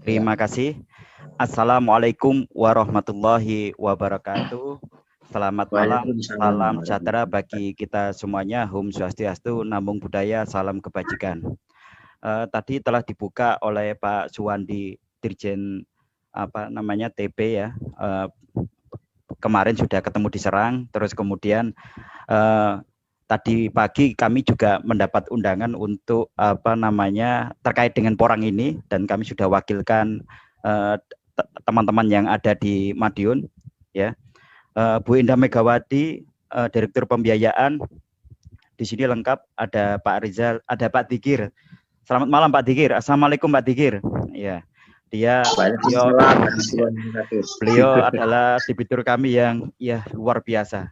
Terima kasih. Assalamualaikum warahmatullahi wabarakatuh. Selamat malam, Waalaikumsalam salam sejahtera warahmatullahi bagi kita semuanya. Hum Swastiastu, Namo Buddhaya, salam kebajikan. Tadi telah dibuka oleh Pak Suwandi, Dirjen TP ya. Kemarin sudah ketemu di Serang, terus kemudian tadi pagi kami juga mendapat undangan untuk terkait dengan porang ini, dan kami sudah wakilkan teman-teman yang ada di Madiun ya. Bu Indah Megawati, Direktur Pembiayaan. Di sini lengkap, ada Pak Rizal, ada Pak Dikir. Selamat malam Pak Dikir. Assalamualaikum Pak Dikir. Ya. Beliau adalah debitur kami yang ya luar biasa,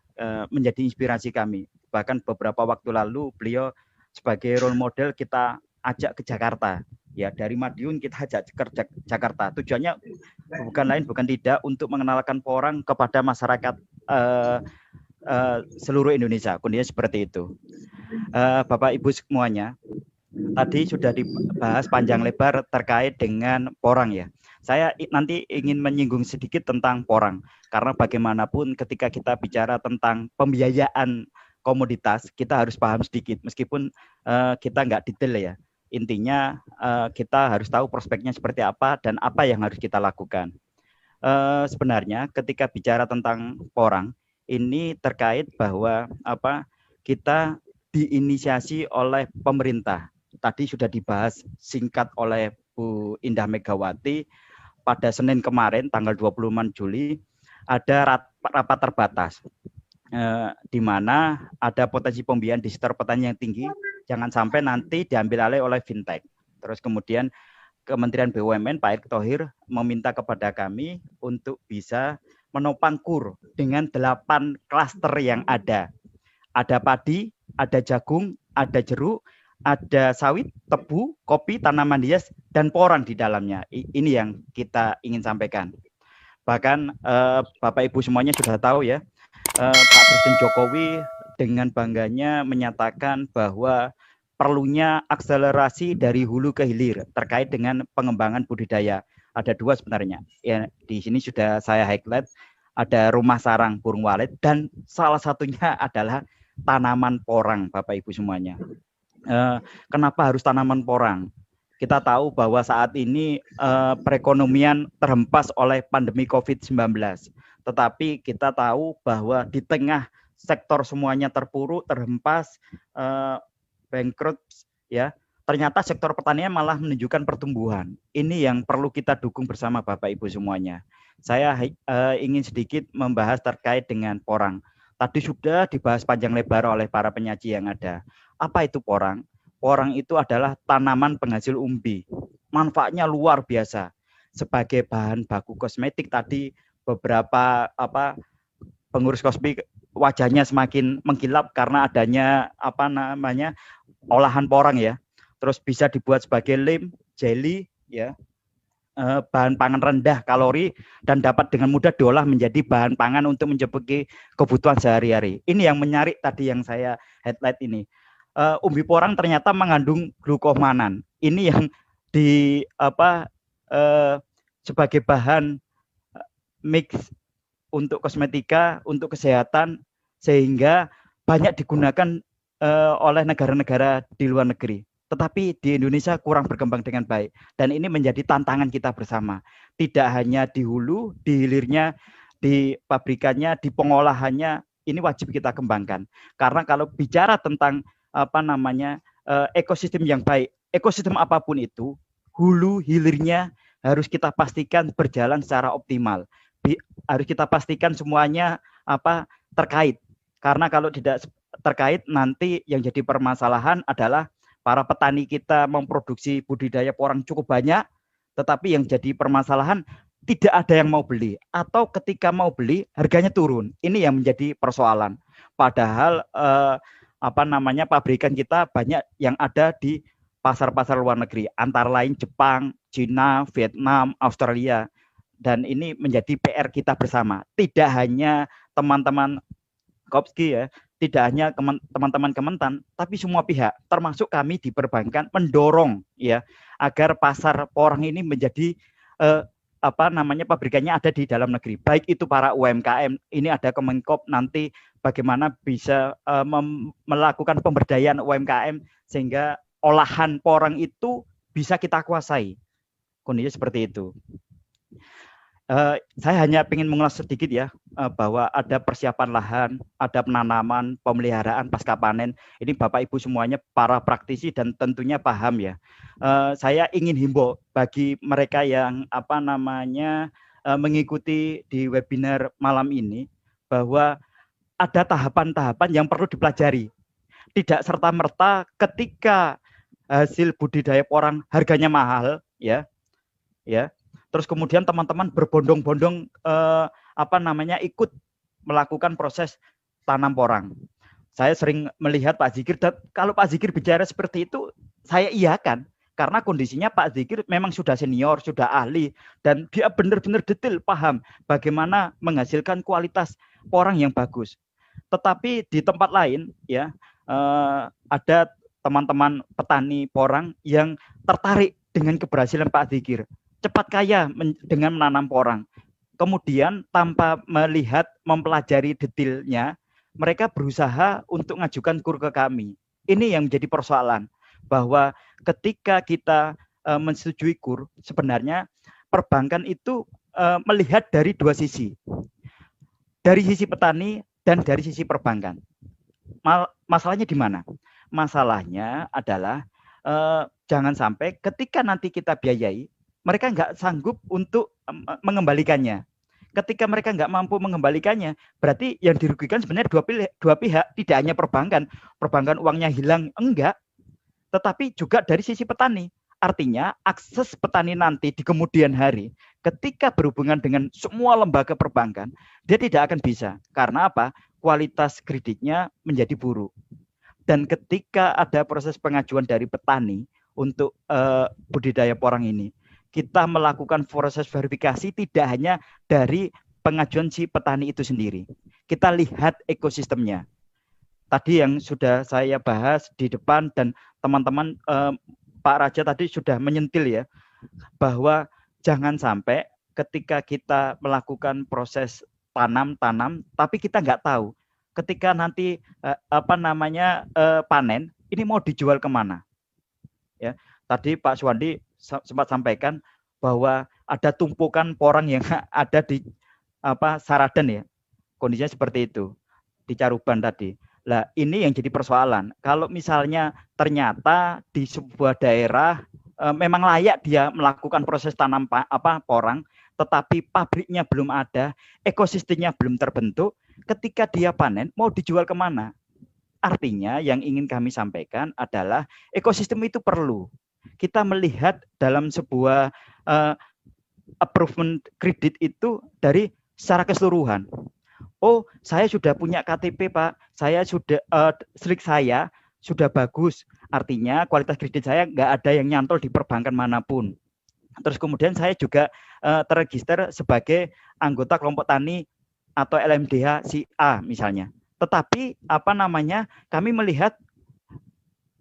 menjadi inspirasi kami. Bahkan beberapa waktu lalu beliau sebagai role model kita ajak ke Jakarta. Ya, dari Madiun kita ajak ke Jakarta. Tujuannya bukan lain bukan tidak untuk mengenalkan porang kepada masyarakat seluruh Indonesia. Kondisinya seperti itu. Bapak Ibu semuanya, tadi sudah dibahas panjang lebar terkait dengan porang ya. Saya nanti ingin menyinggung sedikit tentang porang, karena bagaimanapun ketika kita bicara tentang pembiayaan komoditas, kita harus paham sedikit, meskipun kita nggak detail ya. Intinya kita harus tahu prospeknya seperti apa dan apa yang harus kita lakukan. Sebenarnya ketika bicara tentang porang, ini terkait bahwa kita diinisiasi oleh pemerintah. Tadi sudah dibahas singkat oleh Bu Indah Megawati. Pada Senin kemarin tanggal 26 Juli ada rapat terbatas di mana ada potensi pembiayaan di sektor pertanian yang tinggi, jangan sampai nanti diambil alih oleh fintech. Terus kemudian Kementerian BUMN Pak Erick Thohir meminta kepada kami untuk bisa menopang KUR dengan 8 klaster yang ada. Ada padi, ada jagung, ada jeruk, ada sawit, tebu, kopi, tanaman hias, dan porang di dalamnya. Ini yang kita ingin sampaikan. Bahkan Bapak Ibu semuanya sudah tahu ya, Pak Presiden Jokowi dengan bangganya menyatakan bahwa perlunya akselerasi dari hulu ke hilir terkait dengan pengembangan budidaya. Ada 2 sebenarnya. Ya, di sini sudah saya highlight, ada rumah sarang burung walet dan salah satunya adalah tanaman porang, Bapak Ibu semuanya. Kenapa harus tanaman porang? Kita tahu bahwa saat ini perekonomian terhempas oleh pandemi COVID-19. Tetapi kita tahu bahwa di tengah sektor semuanya terpuruk, terhempas, bankrupt, ya, ternyata sektor pertanian malah menunjukkan pertumbuhan. Ini yang perlu kita dukung bersama Bapak Ibu semuanya. Saya ingin sedikit membahas terkait dengan porang. Tadi sudah dibahas panjang lebar oleh para penyaji yang ada. Apa itu porang? Porang itu adalah tanaman penghasil umbi. Manfaatnya luar biasa. Sebagai bahan baku kosmetik tadi beberapa pengurus kosmetik wajahnya semakin mengkilap karena adanya olahan porang ya. Terus bisa dibuat sebagai lem, jelly ya. Bahan pangan rendah kalori dan dapat dengan mudah diolah menjadi bahan pangan untuk mencukupi kebutuhan sehari-hari. Ini yang menarik tadi yang saya highlight ini. Umbi porang ternyata mengandung glukomanan. Ini yang sebagai bahan mix untuk kosmetika, untuk kesehatan, sehingga banyak digunakan oleh negara-negara di luar negeri. Tetapi di Indonesia kurang berkembang dengan baik. Dan ini menjadi tantangan kita bersama. Tidak hanya di hulu, di hilirnya, di pabrikannya, di pengolahannya, ini wajib kita kembangkan. Karena kalau bicara tentang ekosistem yang baik, ekosistem apapun itu, hulu hilirnya harus kita pastikan berjalan secara optimal. Harus kita pastikan semuanya terkait. Karena kalau tidak terkait, nanti yang jadi permasalahan adalah para petani kita memproduksi budidaya porang cukup banyak, tetapi yang jadi permasalahan tidak ada yang mau beli, atau ketika mau beli harganya turun. Ini yang menjadi persoalan. Padahal pabrikan kita banyak yang ada di pasar-pasar luar negeri, antara lain Jepang, Cina, Vietnam, Australia. Dan ini menjadi PR kita bersama. Tidak hanya teman-teman Kopski ya, tidak hanya teman-teman Kementan, tapi semua pihak, termasuk kami di perbankan, mendorong ya agar pasar porang ini menjadi pabrikannya ada di dalam negeri, baik itu para UMKM, ini ada Kemenkop nanti bagaimana bisa melakukan pemberdayaan UMKM sehingga olahan porang itu bisa kita kuasai. Kondisinya seperti itu. Saya hanya ingin mengulas sedikit ya, bahwa ada persiapan lahan, ada penanaman, pemeliharaan pasca panen. Ini Bapak Ibu semuanya para praktisi dan tentunya paham ya. Saya ingin himbau bagi mereka yang mengikuti di webinar malam ini, bahwa ada tahapan-tahapan yang perlu dipelajari. Tidak serta-merta ketika hasil budidaya porang harganya mahal, ya. Terus kemudian teman-teman berbondong-bondong ikut melakukan proses tanam porang. Saya sering melihat Pak Zikir, dan kalau Pak Zikir bicara seperti itu, saya iyakan. Karena kondisinya Pak Zikir memang sudah senior, sudah ahli, dan dia benar-benar detail paham bagaimana menghasilkan kualitas porang yang bagus. Tetapi di tempat lain, ya, ada teman-teman petani porang yang tertarik dengan keberhasilan Pak Zikir, cepat kaya dengan menanam porang. Kemudian tanpa melihat, mempelajari detailnya, mereka berusaha untuk mengajukan kur ke kami. Ini yang menjadi persoalan, bahwa ketika kita menyetujui kur, sebenarnya perbankan itu melihat dari dua sisi. Dari sisi petani dan dari sisi perbankan. Masalahnya di mana? Masalahnya adalah jangan sampai ketika nanti kita biayai, mereka nggak sanggup untuk mengembalikannya. Ketika mereka nggak mampu mengembalikannya, berarti yang dirugikan sebenarnya dua pihak, tidak hanya perbankan uangnya hilang, enggak, tetapi juga dari sisi petani. Artinya akses petani nanti di kemudian hari, ketika berhubungan dengan semua lembaga perbankan, dia tidak akan bisa. Karena apa? Kualitas kreditnya menjadi buruk. Dan ketika ada proses pengajuan dari petani untuk budidaya porang ini, kita melakukan proses verifikasi tidak hanya dari pengajuan si petani itu sendiri. Kita lihat ekosistemnya. Tadi yang sudah saya bahas di depan dan teman-teman Pak Raja tadi sudah menyentil ya, bahwa jangan sampai ketika kita melakukan proses tanam, tapi kita nggak tahu ketika nanti panen, ini mau dijual kemana. Ya, tadi Pak Suwandi sempat sampaikan bahwa ada tumpukan porang yang ada di Saradan ya, kondisinya seperti itu di Caruban tadi. Lah ini yang jadi persoalan. Kalau misalnya ternyata di sebuah daerah memang layak dia melakukan proses tanam porang, tetapi pabriknya belum ada, ekosistemnya belum terbentuk, ketika dia panen mau dijual kemana? Artinya yang ingin kami sampaikan adalah ekosistem itu perlu. Kita melihat dalam sebuah approval kredit itu dari secara keseluruhan. Oh, saya sudah punya KTP, Pak. Saya sudah slik saya sudah bagus. Artinya kualitas kredit saya nggak ada yang nyantol di perbankan manapun. Terus kemudian saya juga terregister sebagai anggota kelompok tani atau LMDH si A misalnya. Tetapi kami melihat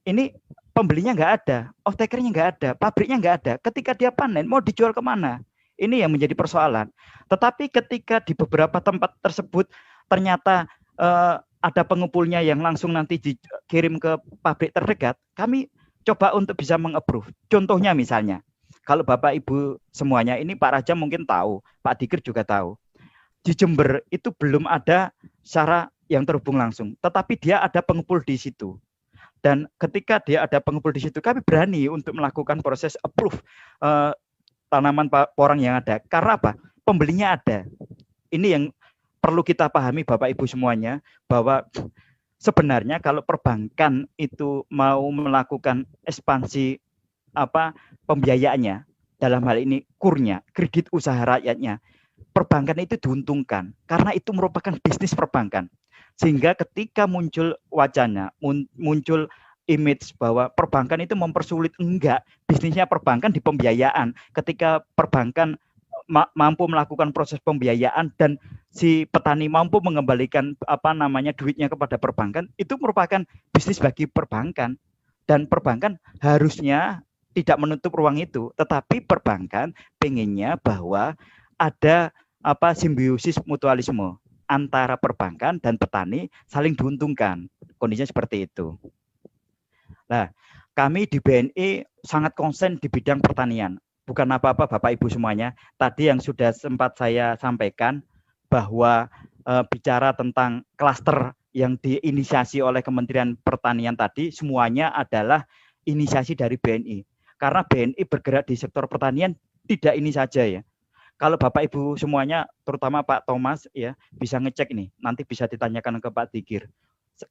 ini pembelinya nggak ada, off-takernya nggak ada, pabriknya nggak ada. Ketika dia panen, mau dijual kemana? Ini yang menjadi persoalan. Tetapi ketika di beberapa tempat tersebut ternyata ada pengumpulnya yang langsung nanti dikirim ke pabrik terdekat, kami coba untuk bisa meng-approve. Contohnya misalnya, kalau Bapak Ibu semuanya ini Pak Raja mungkin tahu, Pak Dikir juga tahu. Di Jember itu belum ada secara yang terhubung langsung, tetapi dia ada pengumpul di situ. Dan ketika dia ada pengumpul di situ, kami berani untuk melakukan proses approve tanaman porang yang ada. Karena apa? Pembelinya ada. Ini yang perlu kita pahami Bapak Ibu semuanya, bahwa sebenarnya kalau perbankan itu mau melakukan ekspansi pembiayaannya, dalam hal ini kurnya, kredit usaha rakyatnya, perbankan itu diuntungkan karena itu merupakan bisnis perbankan. Sehingga ketika muncul wacana, muncul image bahwa perbankan itu mempersulit, enggak, bisnisnya perbankan di pembiayaan. Ketika perbankan mampu melakukan proses pembiayaan dan si petani mampu mengembalikan duitnya kepada perbankan, itu merupakan bisnis bagi perbankan. Dan perbankan harusnya tidak menutup ruang itu, tetapi perbankan pengennya bahwa ada simbiosis mutualisme antara perbankan dan petani saling diuntungkan. Kondisinya seperti itu. Nah, kami di BNI sangat konsen di bidang pertanian. Bukan apa-apa Bapak Ibu semuanya. Tadi yang sudah sempat saya sampaikan bahwa bicara tentang klaster yang diinisiasi oleh Kementerian Pertanian tadi semuanya adalah inisiasi dari BNI. Karena BNI bergerak di sektor pertanian tidak ini saja ya. Kalau Bapak Ibu semuanya, terutama Pak Thomas ya, bisa ngecek nih, nanti bisa ditanyakan ke Pak Dikir.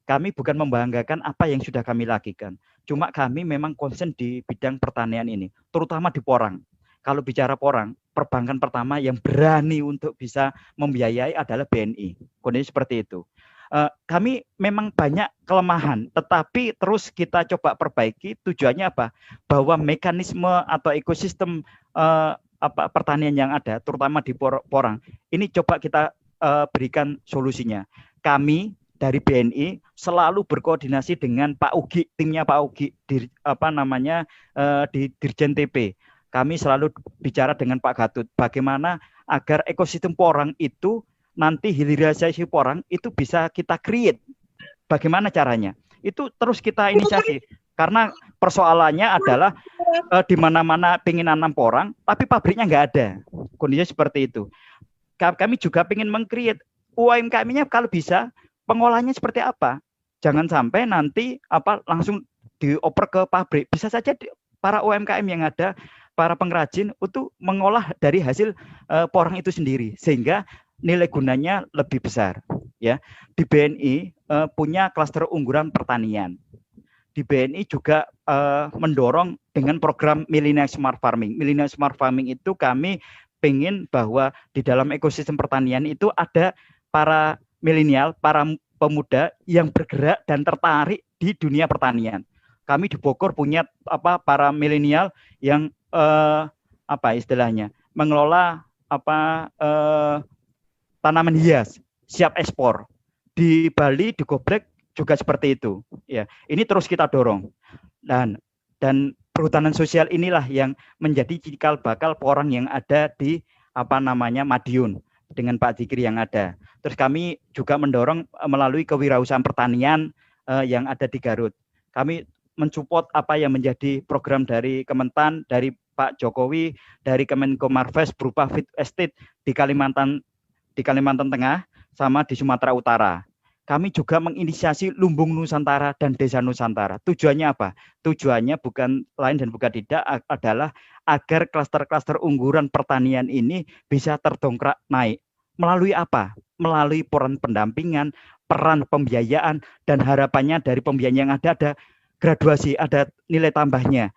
Kami bukan membanggakan apa yang sudah kami lakukan. Cuma kami memang konsen di bidang pertanian ini, terutama di Porang. Kalau bicara Porang, perbankan pertama yang berani untuk bisa membiayai adalah BNI. Kondisi seperti itu. Kami memang banyak kelemahan, tetapi terus kita coba perbaiki. Tujuannya apa? Bahwa mekanisme atau ekosistem pertanian yang ada, terutama di Porang, ini coba kita berikan solusinya. Kami dari BNI selalu berkoordinasi dengan Pak Ugi, timnya Pak Ugi di di Dirjen TP. Kami selalu bicara dengan Pak Gatut bagaimana agar ekosistem Porang itu nanti hilirisasi Porang itu bisa kita create. Bagaimana caranya? Itu terus kita inisiasi. Karena persoalannya adalah di mana-mana pengen nanam porang, tapi pabriknya nggak ada. Kondisinya seperti itu. Kami juga pengen meng-create UMKM-nya kalau bisa pengolahannya seperti apa. Jangan sampai nanti langsung dioper ke pabrik. Bisa saja para UMKM yang ada, para pengrajin itu mengolah dari hasil porang itu sendiri, sehingga nilai gunanya lebih besar. Ya, di BNI punya klaster unggulan pertanian. Di BNI juga mendorong dengan program Millennial Smart Farming. Millennial Smart Farming itu kami pengen bahwa di dalam ekosistem pertanian itu ada para milenial, para pemuda yang bergerak dan tertarik di dunia pertanian. Kami di Bogor punya para milenial yang istilahnya mengelola tanaman hias siap ekspor. Di Bali, di Goblek juga seperti itu. Ya, ini terus kita dorong. Dan perhutanan sosial inilah yang menjadi cikal bakal porang yang ada di Madiun dengan Pak Dikir yang ada. Terus kami juga mendorong melalui kewirausahaan pertanian yang ada di Garut. Kami mensupport apa yang menjadi program dari Kementan, dari Pak Jokowi, dari Kemenko Marves berupa Food Estate di Kalimantan Tengah sama di Sumatera Utara. Kami juga menginisiasi Lumbung Nusantara dan Desa Nusantara. Tujuannya apa? Tujuannya bukan lain dan bukan tidak adalah agar klaster-klaster unggulan pertanian ini bisa terdongkrak naik. Melalui apa? Melalui peran pendampingan, peran pembiayaan, dan harapannya dari pembiayaan yang ada graduasi, ada nilai tambahnya.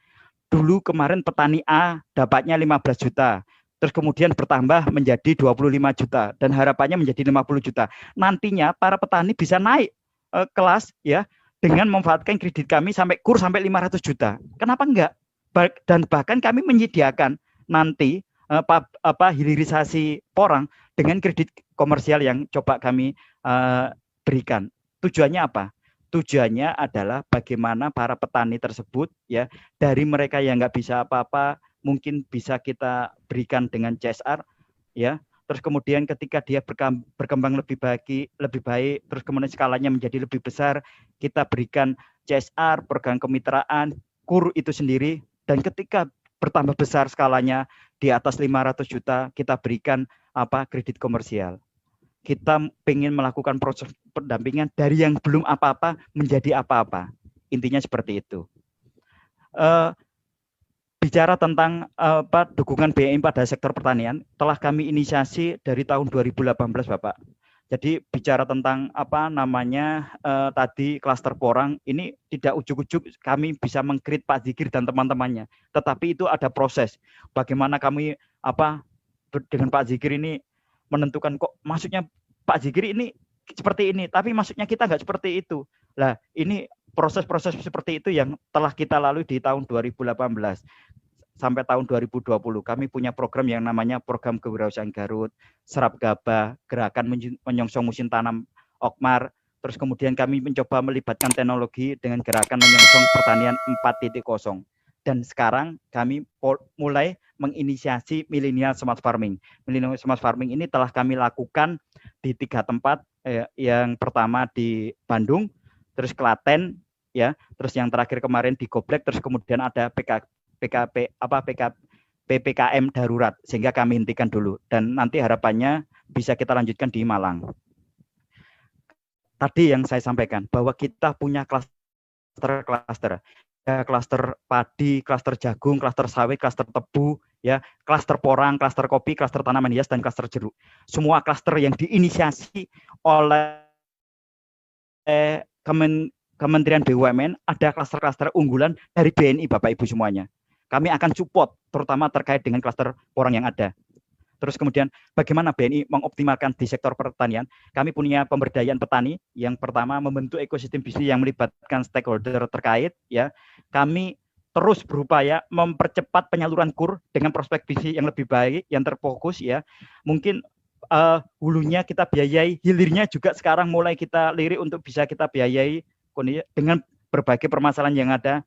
Dulu kemarin petani A dapatnya 15 juta. Terus kemudian bertambah menjadi 25 juta dan harapannya menjadi 50 juta. Nantinya para petani bisa naik kelas ya dengan memanfaatkan kredit kami sampai 500 juta. Kenapa enggak? Dan bahkan kami menyediakan nanti hilirisasi porang dengan kredit komersial yang coba kami berikan. Tujuannya apa? Tujuannya adalah bagaimana para petani tersebut ya dari mereka yang nggak bisa apa-apa mungkin bisa kita berikan dengan CSR ya. Terus kemudian ketika dia berkembang lebih baik, terus kemudian skalanya menjadi lebih besar, kita berikan CSR, program kemitraan, KUR itu sendiri, dan ketika bertambah besar skalanya di atas 500 juta, kita berikan kredit komersial. Kita ingin melakukan proses pendampingan dari yang belum apa-apa menjadi apa-apa. Intinya seperti itu. Bicara tentang dukungan BNI pada sektor pertanian, telah kami inisiasi dari tahun 2018, Bapak. Jadi bicara tentang tadi klaster porang, ini tidak ujuk-ujuk kami bisa meng-create Pak Dikir dan teman-temannya. Tetapi itu ada proses. Bagaimana kami dengan Pak Dikir ini menentukan kok maksudnya Pak Dikir ini seperti ini, tapi maksudnya kita nggak seperti itu. Lah, ini proses-proses seperti itu yang telah kita lalui di tahun 2018 sampai tahun 2020. Kami punya program yang namanya Program Kewirausahaan Garut, Serap Gabah, Gerakan Menyongsong Musim Tanam Okmar. Terus kemudian kami mencoba melibatkan teknologi dengan Gerakan Menyongsong Pertanian 4.0. dan sekarang kami mulai menginisiasi Millennial Smart Farming. Millennial Smart Farming ini telah kami lakukan di 3 tempat, yang pertama di Bandung, terus Klaten, ya, terus yang terakhir kemarin di Goblek, terus kemudian ada PPKM darurat, sehingga kami hentikan dulu, dan nanti harapannya bisa kita lanjutkan di Malang. Tadi yang saya sampaikan bahwa kita punya klaster, ya, klaster padi, klaster jagung, klaster sawit, klaster tebu, ya, klaster porang, klaster kopi, klaster tanaman hias, dan klaster jeruk. Semua klaster yang diinisiasi oleh Kementerian BUMN, ada klaster-klaster unggulan dari BNI, Bapak Ibu semuanya. Kami akan support, terutama terkait dengan klaster porang yang ada. Terus kemudian bagaimana BNI mengoptimalkan di sektor pertanian? Kami punya pemberdayaan petani. Yang pertama membentuk ekosistem bisnis yang melibatkan stakeholder terkait. Ya, kami terus berupaya mempercepat penyaluran KUR dengan prospek bisnis yang lebih baik, yang terfokus. Ya, mungkin hulunya kita biayai, hilirnya juga sekarang mulai kita lirik untuk bisa kita biayai dengan berbagai permasalahan yang ada.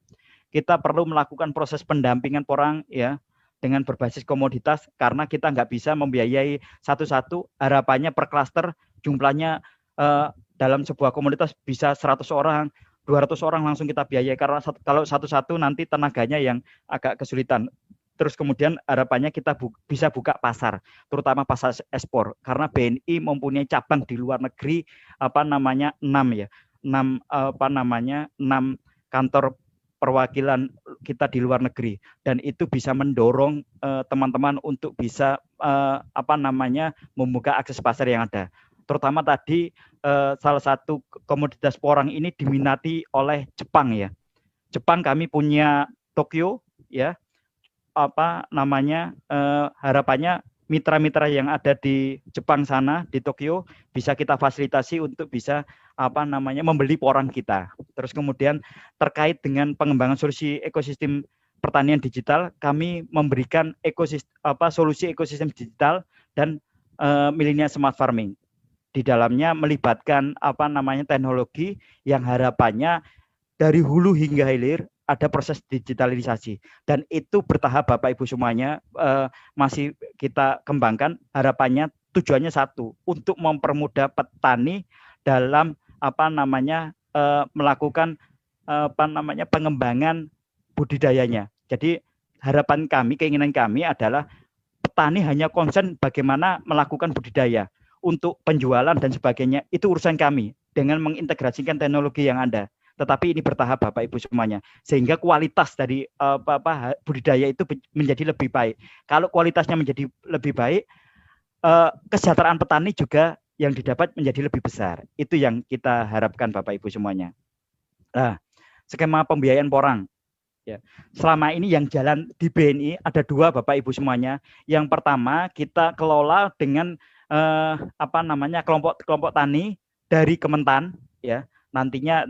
Kita perlu melakukan proses pendampingan porang, ya, dengan berbasis komoditas, karena kita nggak bisa membiayai satu-satu. Harapannya per klaster jumlahnya dalam sebuah komoditas bisa 100 orang, 200 orang langsung kita biayai, karena kalau satu-satu nanti tenaganya yang agak kesulitan. Terus kemudian harapannya kita bisa buka pasar, terutama pasar ekspor, karena BNI mempunyai cabang di luar negeri, 6 kantor perwakilan kita di luar negeri, dan itu bisa mendorong teman-teman untuk bisa membuka akses pasar yang ada. Terutama tadi salah satu komoditas porang ini diminati oleh Jepang, ya. Jepang kami punya Tokyo, ya. Harapannya mitra-mitra yang ada di Jepang sana, di Tokyo, bisa kita fasilitasi untuk bisa membeli porang kita. Terus kemudian terkait dengan pengembangan solusi ekosistem pertanian digital, kami memberikan solusi ekosistem digital dan Millennial Smart Farming. Di dalamnya melibatkan teknologi yang harapannya dari hulu hingga hilir ada proses digitalisasi, dan itu bertahap, Bapak Ibu semuanya, masih kita kembangkan. Harapannya tujuannya satu, untuk mempermudah petani dalam melakukan pengembangan budidayanya. Jadi harapan kami, keinginan kami adalah petani hanya konsen bagaimana melakukan budidaya. Untuk penjualan dan sebagainya itu urusan kami dengan mengintegrasikan teknologi yang ada. Tetapi ini bertahap, Bapak Ibu semuanya, sehingga kualitas dari budidaya itu menjadi lebih baik. Kalau kualitasnya menjadi lebih baik, kesejahteraan petani juga yang didapat menjadi lebih besar. Itu yang kita harapkan, Bapak Ibu semuanya. Nah, skema pembiayaan porang, ya, selama ini yang jalan di BNI ada 2, Bapak Ibu semuanya. Yang pertama kita kelola dengan kelompok tani dari Kementan, ya. Nantinya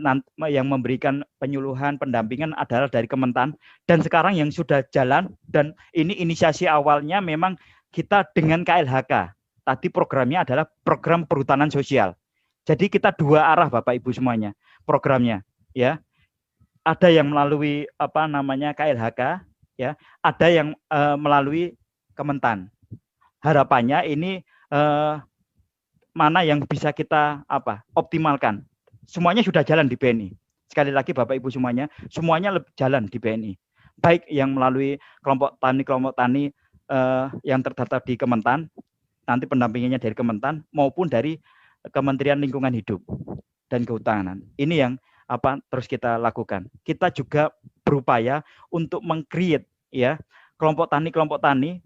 yang memberikan penyuluhan, pendampingan adalah dari Kementan, dan sekarang yang sudah jalan, dan ini inisiasi awalnya memang kita dengan KLHK. Tadi programnya adalah program perhutanan sosial. Jadi kita 2 arah, Bapak Ibu semuanya, programnya, ya. Ada yang melalui KLHK, ya, ada yang melalui Kementan. Harapannya ini mana yang bisa kita optimalkan. Semuanya sudah jalan di BNI. Sekali lagi, Bapak Ibu semuanya jalan di BNI. Baik yang melalui kelompok tani yang terdaftar di Kementan, nanti pendampingannya dari Kementan, maupun dari Kementerian Lingkungan Hidup dan Kehutanan. Ini yang terus kita lakukan. Kita juga berupaya untuk meng-create, ya, kelompok tani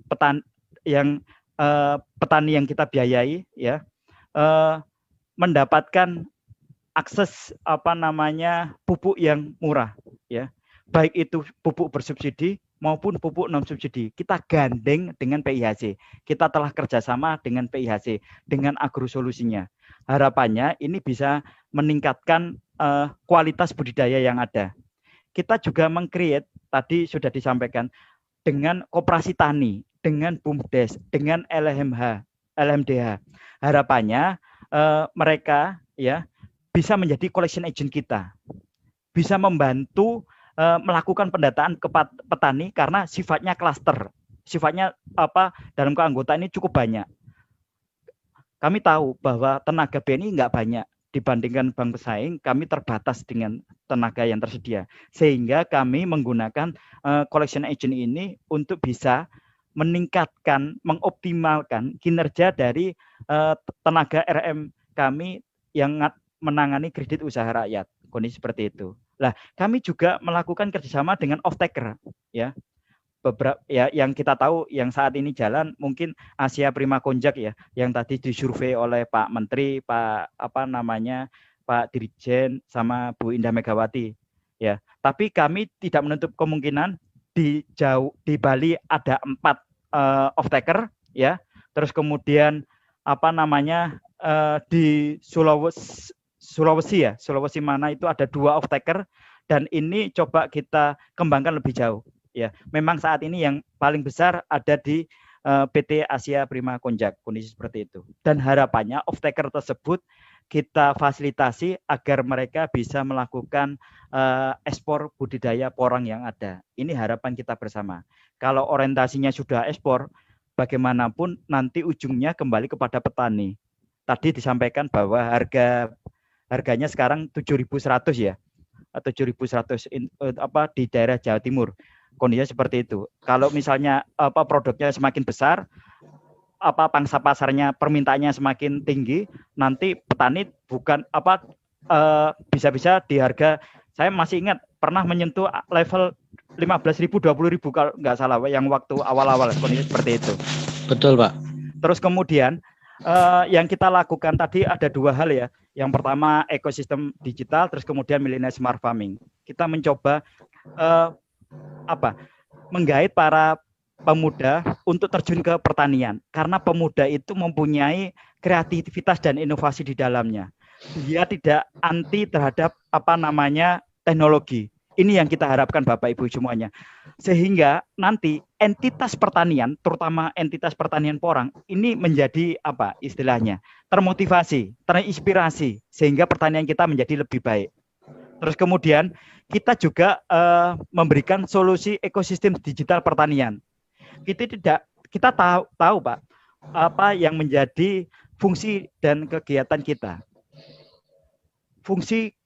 petani yang kita biayai, ya, mendapatkan akses pupuk yang murah, ya, baik itu pupuk bersubsidi maupun pupuk non subsidi. Kita gandeng dengan PIHC. Kita telah kerjasama dengan PIHC, dengan agrosolusinya. Harapannya ini bisa meningkatkan kualitas budidaya yang ada. Kita juga meng-create, tadi sudah disampaikan, dengan koperasi tani, dengan BUMDes, dengan LMDH. Harapannya mereka, ya, bisa menjadi collection agent kita, bisa membantu melakukan pendataan ke petani karena sifatnya klaster, sifatnya dalam keanggotaan ini cukup banyak. Kami tahu bahwa tenaga BNI nggak banyak dibandingkan bank pesaing, kami terbatas dengan tenaga yang tersedia, sehingga kami menggunakan collection agent ini untuk bisa meningkatkan, mengoptimalkan kinerja dari tenaga RM kami yang menangani kredit usaha rakyat, kondisi seperti itu. Nah, kami juga melakukan kerjasama dengan off-taker, ya. Beberapa ya yang kita tahu yang saat ini jalan mungkin Asia Prima Konjak ya, yang tadi disurvei oleh Pak Menteri, Pak Pak Dirjen sama Bu Indah Megawati ya. Tapi kami tidak menutup kemungkinan di Bali ada 4 off-taker ya. Terus kemudian di Sulawesi mana itu ada 2 off-taker, dan ini coba kita kembangkan lebih jauh. Ya, memang saat ini yang paling besar ada di PT Asia Prima Konjak, kondisi seperti itu. Dan harapannya off-taker tersebut kita fasilitasi agar mereka bisa melakukan ekspor budidaya porang yang ada. Ini harapan kita bersama. Kalau orientasinya sudah ekspor, bagaimanapun nanti ujungnya kembali kepada petani. Tadi disampaikan bahwa harganya sekarang 7.100 ya. 7.100 di daerah Jawa Timur. Kondisinya seperti itu. Kalau misalnya produknya semakin besar, pangsa pasarnya permintaannya semakin tinggi, nanti petani bukan bisa-bisa di harga, saya masih ingat pernah menyentuh level 15.000 20.000 kalau nggak salah yang waktu awal-awal, kondisi seperti itu. Betul, Pak. Terus kemudian yang kita lakukan tadi ada 2 hal ya. Yang pertama ekosistem digital, terus kemudian millennial smart farming. Kita mencoba menggait para pemuda untuk terjun ke pertanian, karena pemuda itu mempunyai kreativitas dan inovasi di dalamnya. Dia tidak anti terhadap teknologi. Ini yang kita harapkan Bapak Ibu semuanya. Sehingga nanti entitas pertanian, terutama entitas pertanian porang, ini menjadi istilahnya termotivasi, terinspirasi, sehingga pertanian kita menjadi lebih baik. Terus kemudian kita juga memberikan solusi ekosistem digital pertanian. Kita tahu Pak, apa yang menjadi fungsi dan kegiatan kita. Fungsi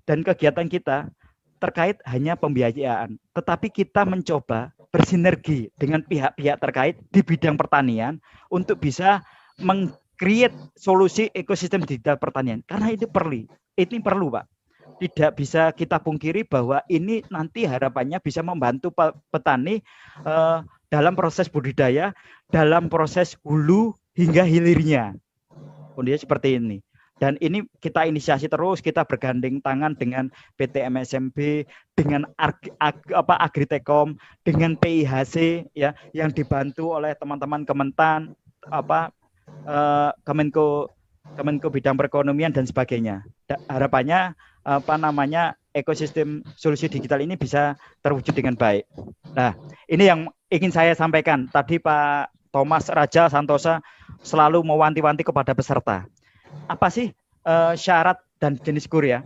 dan kegiatan kita terkait hanya pembiayaan, tetapi kita mencoba bersinergi dengan pihak-pihak terkait di bidang pertanian untuk bisa meng-create solusi ekosistem digital pertanian. Karena ini perlu Pak. Tidak bisa kita pungkiri bahwa ini nanti harapannya bisa membantu petani dalam proses budidaya, dalam proses hulu hingga hilirnya. Kondisi seperti ini. Dan ini kita inisiasi terus, kita bergandeng tangan dengan PT MSMB, dengan Agritekom, dengan PIHC ya, yang dibantu oleh teman-teman Kementan, Kemenko bidang perekonomian dan sebagainya. Harapannya ekosistem solusi digital ini bisa terwujud dengan baik. Nah, ini yang ingin saya sampaikan. Tadi Pak Thomas Raja Santosa selalu mewanti-wanti kepada peserta. Apa sih syarat dan jenis KUR ya?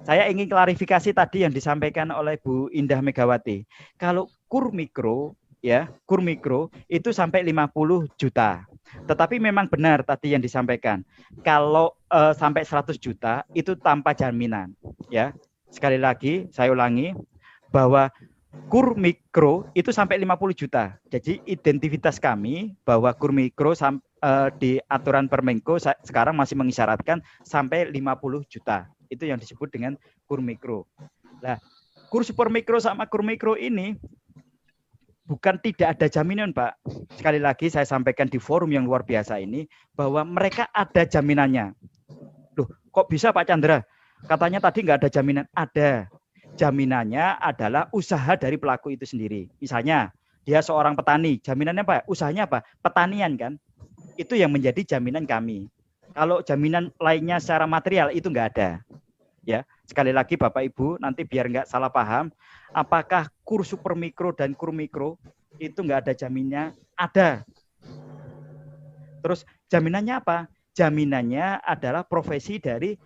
Saya ingin klarifikasi tadi yang disampaikan oleh Bu Indah Megawati. Kalau KUR mikro itu sampai 50 juta. Tetapi memang benar tadi yang disampaikan. Kalau sampai 100 juta itu tanpa jaminan, ya. Sekali lagi saya ulangi bahwa KUR mikro itu sampai 50 juta. Jadi identitas kami bahwa KUR mikro di aturan Permenko sekarang masih mengisyaratkan sampai 50 juta. Itu yang disebut dengan KUR mikro. Nah, KUR super mikro sama KUR mikro ini bukan tidak ada jaminan, Pak. Sekali lagi saya sampaikan di forum yang luar biasa ini bahwa mereka ada jaminannya. Loh, kok bisa Pak Chandra? Katanya tadi nggak ada jaminan. Ada. Jaminannya adalah usaha dari pelaku itu sendiri. Misalnya, dia seorang petani. Jaminannya apa? Usahanya apa? Pertanian kan? Itu yang menjadi jaminan kami. Kalau jaminan lainnya secara material itu nggak ada. Ya, sekali lagi Bapak Ibu, nanti biar nggak salah paham, apakah KUR super mikro dan KUR mikro itu nggak ada jaminannya? Ada. Terus jaminannya apa? Jaminannya adalah profesi dari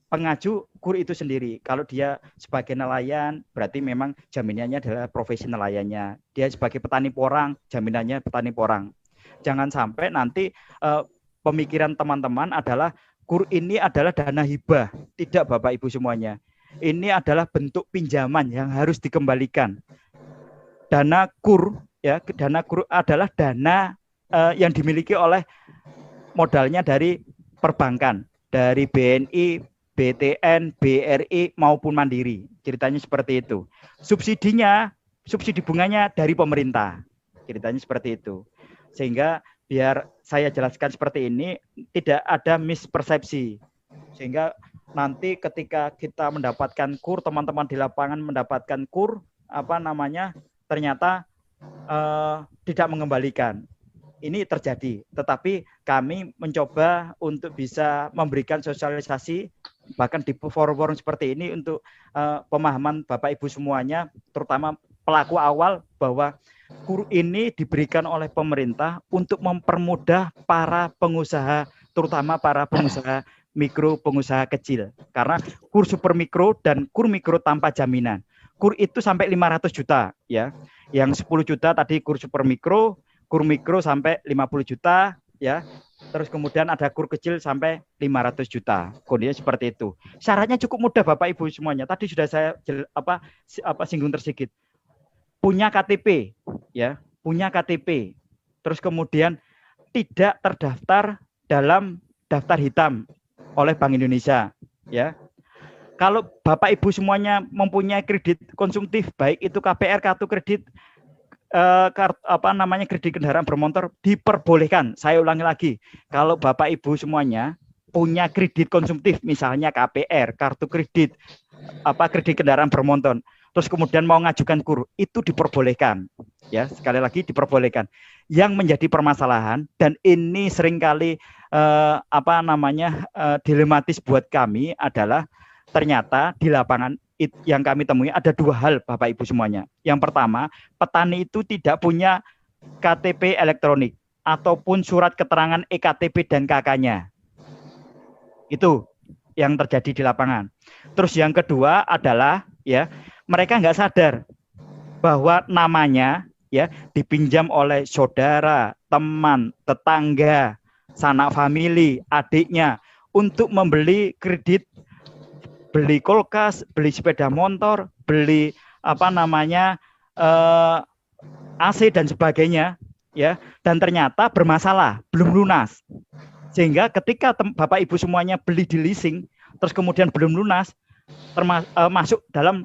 pengaju KUR itu sendiri. Kalau dia sebagai nelayan, berarti memang jaminannya adalah profesi nelayannya. Dia sebagai petani porang, jaminannya petani porang. Jangan sampai nanti pemikiran teman-teman adalah KUR ini adalah dana hibah. Tidak, Bapak Ibu semuanya. Ini adalah bentuk pinjaman yang harus dikembalikan. Dana KUR, ya, dana KUR adalah dana yang dimiliki oleh modalnya dari perbankan, dari BNI, BTN, BRI maupun Mandiri. Ceritanya seperti itu. Subsidinya, subsidi bunganya dari pemerintah. Ceritanya seperti itu. Sehingga biar saya jelaskan seperti ini, tidak ada mispersepsi. Sehingga nanti ketika kita mendapatkan KUR, teman-teman di lapangan mendapatkan KUR, ternyata tidak mengembalikan. Ini terjadi, tetapi kami mencoba untuk bisa memberikan sosialisasi bahkan di forum-forum seperti ini untuk pemahaman Bapak Ibu semuanya, terutama pelaku awal, bahwa KUR ini diberikan oleh pemerintah untuk mempermudah para pengusaha, terutama para pengusaha mikro, pengusaha kecil. Karena KUR super mikro dan KUR mikro tanpa jaminan. KUR itu sampai 500 juta ya. Yang 10 juta tadi KUR super mikro, KUR mikro sampai 50 juta ya. Terus kemudian ada KUR kecil sampai 500 juta. Kondisinya seperti itu. Syaratnya cukup mudah Bapak Ibu semuanya. Tadi sudah saya singgung tersedikit. Punya KTP ya, punya KTP. Terus kemudian tidak terdaftar dalam daftar hitam oleh Bank Indonesia ya. Kalau Bapak Ibu semuanya mempunyai kredit konsumtif, baik itu KPR, kartu kredit, kredit kendaraan bermotor, diperbolehkan. Saya ulangi lagi, kalau Bapak Ibu semuanya punya kredit konsumtif, misalnya KPR, kartu kredit, kredit kendaraan bermotor, terus kemudian mau ngajukan KUR, itu diperbolehkan. Ya, sekali lagi diperbolehkan. Yang menjadi permasalahan, dan ini seringkali dilematis buat kami adalah ternyata di lapangan yang kami temui ada dua hal Bapak Ibu semuanya. Yang pertama, petani itu tidak punya KTP elektronik ataupun surat keterangan EKTP dan KK-nya. Itu yang terjadi di lapangan. Terus yang kedua adalah ya, mereka nggak sadar bahwa namanya ya dipinjam oleh saudara, teman, tetangga, sanak famili, adiknya untuk membeli kredit, beli kulkas, beli sepeda motor, beli AC dan sebagainya ya, dan ternyata bermasalah, belum lunas. Sehingga ketika Bapak Ibu semuanya beli di leasing terus kemudian belum lunas, masuk dalam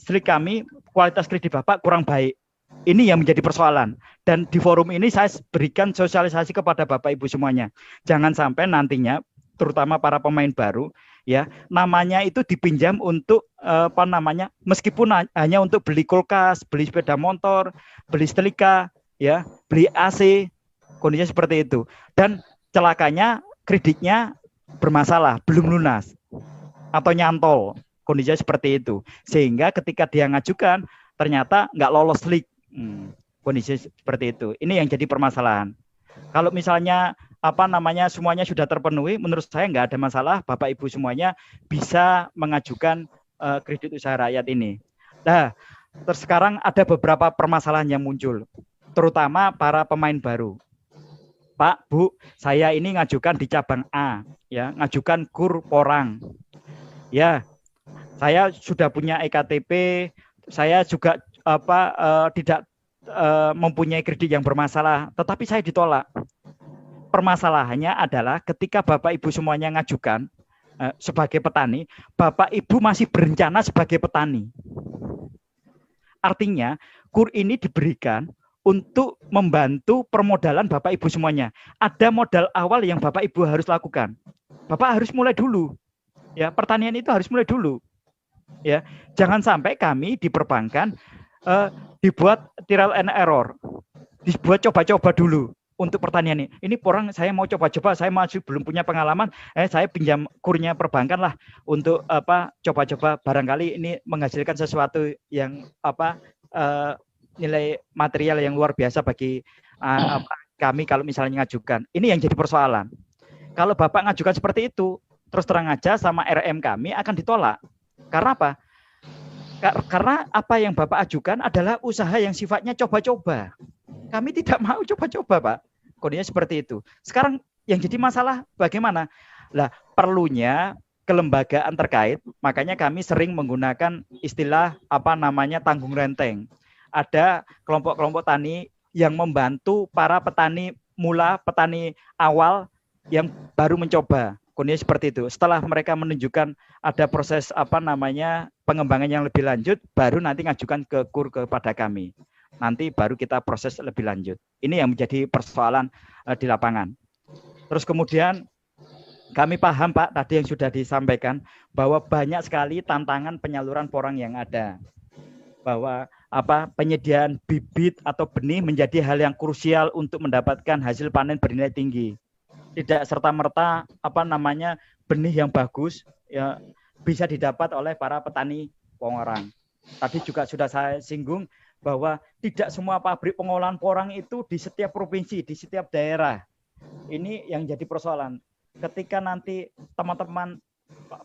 slik kami, kualitas kredit Bapak kurang baik. Ini yang menjadi persoalan. Dan di forum ini saya berikan sosialisasi kepada Bapak Ibu semuanya. Jangan sampai nantinya, terutama para pemain baru, ya, namanya itu dipinjam untuk meskipun hanya untuk beli kulkas, beli sepeda motor, beli setrika, ya, beli AC, kondisinya seperti itu. Dan celakanya kreditnya bermasalah, belum lunas atau nyantol, kondisinya seperti itu. Sehingga ketika dia ngajukan ternyata nggak lolos slik. Kondisi seperti itu. Ini yang jadi permasalahan. Kalau misalnya semuanya sudah terpenuhi, menurut saya nggak ada masalah. Bapak Ibu semuanya bisa mengajukan kredit usaha rakyat ini. Nah, terus sekarang ada beberapa permasalahan yang muncul, terutama para pemain baru. Pak, Bu, saya ini ngajukan di cabang A, ya, ngajukan KUR porang. Ya, saya sudah punya EKTP, saya juga tidak mempunyai kredit yang bermasalah, tetapi saya ditolak. Permasalahannya adalah ketika Bapak Ibu semuanya ngajukan sebagai petani, Bapak Ibu masih berencana sebagai petani. Artinya KUR ini diberikan untuk membantu permodalan Bapak Ibu semuanya. Ada modal awal yang Bapak Ibu harus lakukan. Bapak harus mulai dulu. Ya, pertanian itu harus mulai dulu. Ya, jangan sampai kami di perbankan dibuat trial and error, dibuat coba-coba dulu untuk pertanian ini. Ini porang saya mau coba-coba, saya masih belum punya pengalaman, saya pinjam KUR-nya perbankan lah untuk coba-coba, barangkali ini menghasilkan sesuatu yang nilai material yang luar biasa bagi kami kalau misalnya ngajukan. Ini yang jadi persoalan. Kalau Bapak ngajukan seperti itu, terus terang aja sama RM kami akan ditolak. Karena apa? Karena apa yang Bapak ajukan adalah usaha yang sifatnya coba-coba. Kami tidak mau coba-coba, Pak. Kondisinya seperti itu. Sekarang yang jadi masalah bagaimana? Lah, perlunya kelembagaan terkait, makanya kami sering menggunakan istilah tanggung renteng. Ada kelompok-kelompok tani yang membantu para petani mula, petani awal yang baru mencoba. Kondisi seperti itu. Setelah mereka menunjukkan ada proses pengembangan yang lebih lanjut, baru nanti ngajukan ke KUR kepada kami. Nanti baru kita proses lebih lanjut. Ini yang menjadi persoalan di lapangan. Terus kemudian kami paham Pak tadi yang sudah disampaikan bahwa banyak sekali tantangan penyaluran porang yang ada. Bahwa penyediaan bibit atau benih menjadi hal yang krusial untuk mendapatkan hasil panen bernilai tinggi. Tidak serta-merta benih yang bagus ya bisa didapat oleh para petani pengorang. Tadi juga sudah saya singgung bahwa tidak semua pabrik pengolahan porang itu di setiap provinsi, di setiap daerah. Ini yang jadi persoalan. Ketika nanti teman-teman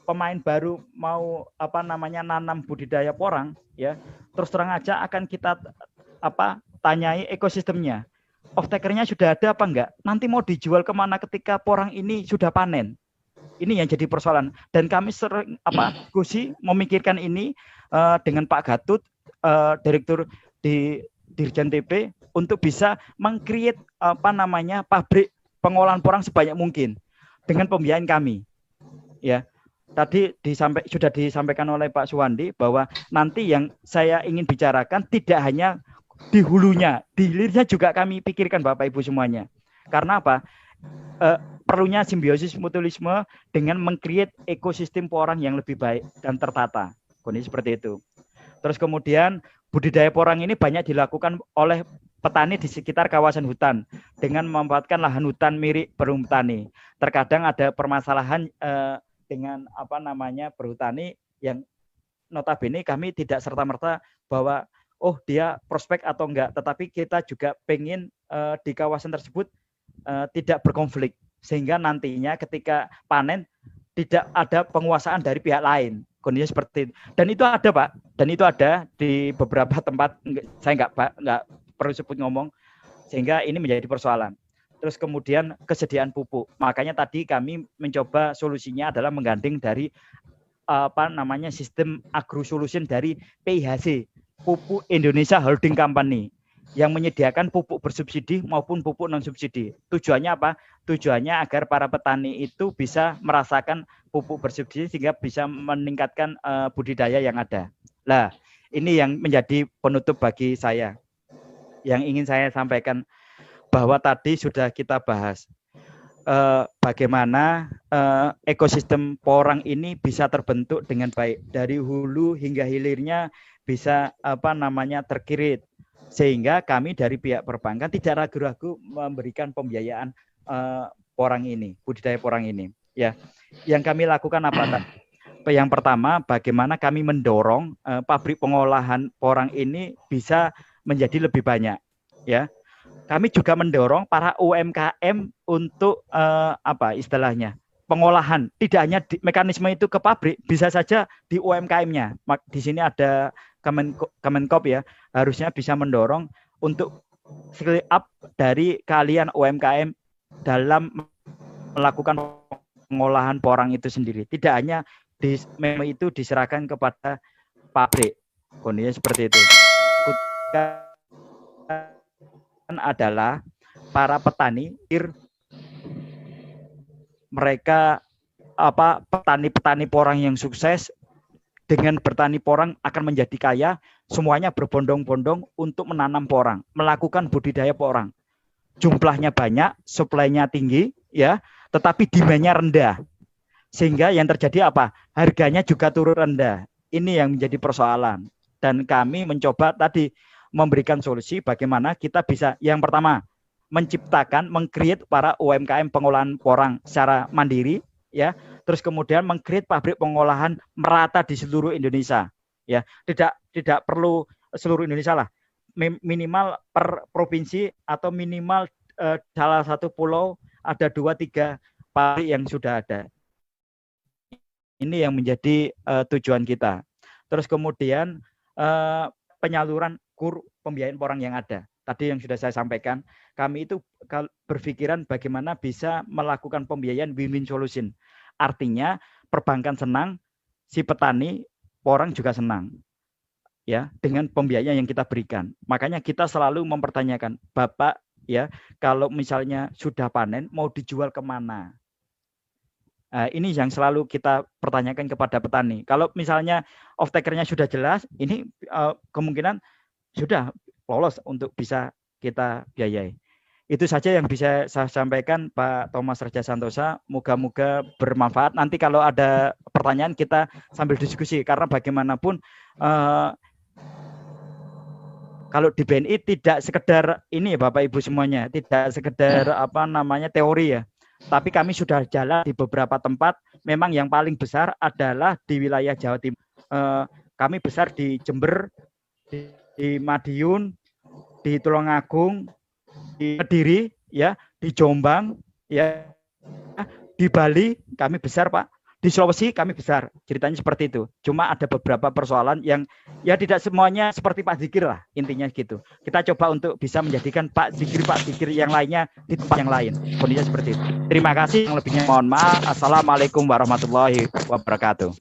pemain baru mau nanam budidaya porang ya, terus terang aja akan kita tanyai ekosistemnya. Off-takernya sudah ada apa enggak? Nanti mau dijual kemana ketika porang ini sudah panen? Ini yang jadi persoalan. Dan kami sering diskusi memikirkan ini dengan Pak Gatut, Direktur di Dirjen TP, untuk bisa meng-create pabrik pengolahan porang sebanyak mungkin dengan pembiayaan kami. Ya. Tadi sudah disampaikan oleh Pak Suwandi bahwa nanti yang saya ingin bicarakan tidak hanya di hulunya, di hilirnya juga kami pikirkan Bapak Ibu semuanya. Karena apa? Perlunya simbiosis mutualisme dengan meng-create ekosistem porang yang lebih baik dan tertata. Kondisi seperti itu. Terus kemudian budidaya porang ini banyak dilakukan oleh petani di sekitar kawasan hutan dengan memanfaatkan lahan hutan mirip berhutani. Terkadang ada permasalahan dengan berhutani yang notabene kami tidak serta-merta bahwa dia prospek atau enggak, tetapi kita juga pengen di kawasan tersebut tidak berkonflik sehingga nantinya ketika panen tidak ada penguasaan dari pihak lain. Kondisinya seperti itu. Dan itu ada Pak, dan itu ada di beberapa tempat. Saya nggak perlu sebut ngomong, sehingga ini menjadi persoalan. Terus kemudian kesediaan pupuk. Makanya tadi kami mencoba solusinya adalah menggandeng dari sistem agrosolution dari PIHC, Pupuk Indonesia Holding Company, yang menyediakan pupuk bersubsidi maupun pupuk non subsidi. Tujuannya apa? Tujuannya agar para petani itu bisa merasakan pupuk bersubsidi sehingga bisa meningkatkan budidaya yang ada. Nah, ini yang menjadi penutup bagi saya. Yang ingin saya sampaikan bahwa tadi sudah kita bahas bagaimana ekosistem porang ini bisa terbentuk dengan baik dari hulu hingga hilirnya bisa terkirit, sehingga kami dari pihak perbankan tidak ragu-ragu memberikan pembiayaan porang ini, budidaya porang ini. Ya, yang kami lakukan apa? Yang pertama, bagaimana kami mendorong pabrik pengolahan porang ini bisa menjadi lebih banyak. Ya, kami juga mendorong para UMKM untuk istilahnya pengolahan. Tidak hanya mekanisme itu ke pabrik, bisa saja di UMKM-nya. Di sini ada Kemenkop ya, harusnya bisa mendorong untuk scale up dari kalian UMKM dalam melakukan pengolahan porang itu sendiri. Tidak hanya memang itu diserahkan kepada pabrik. Kondisinya seperti itu. Adalah para petani, mereka petani-petani porang yang sukses. Dengan bertani porang akan menjadi kaya, semuanya berbondong-bondong untuk menanam porang, melakukan budidaya porang. Jumlahnya banyak, supply-nya tinggi, ya, tetapi demand-nya rendah. Sehingga yang terjadi apa? Harganya juga turun rendah. Ini yang menjadi persoalan. Dan kami mencoba tadi memberikan solusi bagaimana kita bisa, yang pertama, menciptakan, meng-create para UMKM pengolahan porang secara mandiri, ya. Terus kemudian meng-create pabrik pengolahan merata di seluruh Indonesia. Ya, tidak perlu seluruh Indonesia lah. Minimal per provinsi atau minimal salah satu pulau ada 2-3 pabrik yang sudah ada. Ini yang menjadi tujuan kita. Terus kemudian penyaluran kur pembiayaan porang yang ada. Tadi yang sudah saya sampaikan, kami itu berpikiran bagaimana bisa melakukan pembiayaan win-win solution. Artinya perbankan senang, si petani porang juga senang. Ya, dengan pembiayaan yang kita berikan. Makanya kita selalu mempertanyakan, Bapak ya, kalau misalnya sudah panen mau dijual kemana? Ini yang selalu kita pertanyakan kepada petani. Kalau misalnya off-taker-nya sudah jelas, ini kemungkinan sudah lolos untuk bisa kita biayai. Itu saja yang bisa saya sampaikan, Pak Thomas Raja Santosa. Moga-moga bermanfaat. Nanti kalau ada pertanyaan kita sambil diskusi, karena bagaimanapun kalau di BNI tidak sekedar ini ya Bapak Ibu semuanya, tidak sekedar teori ya. Tapi kami sudah jalan di beberapa tempat. Memang yang paling besar adalah di wilayah Jawa Timur. Kami besar di Jember, di Madiun, di Tulungagung, di Kediri, ya, di Jombang, ya, di Bali kami besar Pak. Di Sulawesi kami besar, ceritanya seperti itu. Cuma ada beberapa persoalan yang ya tidak semuanya seperti Pak Zikir lah, intinya gitu. Kita coba untuk bisa menjadikan Pak Zikir yang lainnya di tempat yang lain. Kondisinya seperti itu. Terima kasih, yang lebihnya mohon maaf. Assalamualaikum warahmatullahi wabarakatuh.